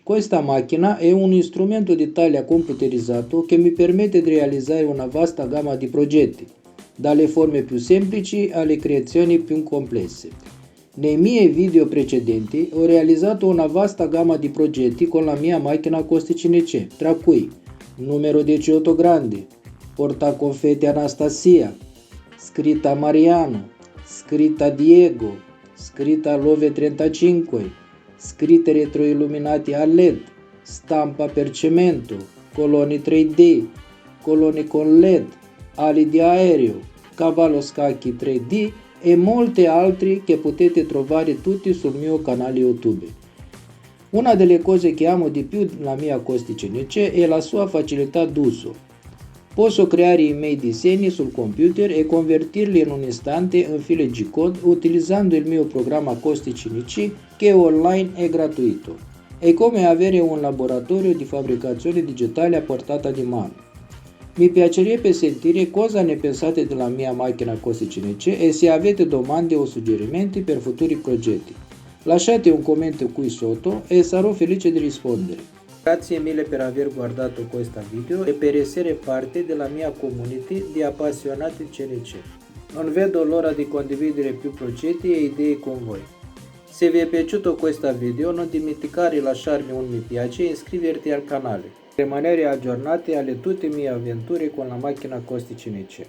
Questa macchina è un strumento di taglia computerizzato che mi permette di realizzare una vasta gamma di progetti, dalle forme più semplici alle creazioni più complesse. Nei miei video precedenti ho realizzato una vasta gamma di progetti con la mia macchina Costicini C, tra cui numero 18 grande, portaconfetti Anastasia, scritta Mariano, scritta Diego, scritta Love 35, scritte retroilluminati a LED, stampa per cemento, colonne 3D, colonne con LED, ali di aereo, cavallo scacchi 3D e molti altri che potete trovare tutti sul mio canale YouTube. Una delle cose che amo di più della mia Costicini C è la sua facilità d'uso. Posso creare i miei disegni sul computer e convertirli in un istante in file G-code utilizzando il mio programma Costicini C che è online e gratuito. È come avere un laboratorio di fabbricazione digitale a portata di mano. Mi piacerebbe sentire cosa ne pensate della mia macchina Costicini C e se avete domande o suggerimenti per futuri progetti. Lasciate un commento qui sotto e sarò felice di rispondere. Grazie mille per aver guardato questo video e per essere parte della mia community di appassionati CNC. Non vedo l'ora di condividere più progetti e idee con voi. Se vi è piaciuto questo video non dimenticare di lasciarmi un mi piace e iscriverti al canale per rimanere aggiornati alle tutte le mie avventure con la macchina Costicini C.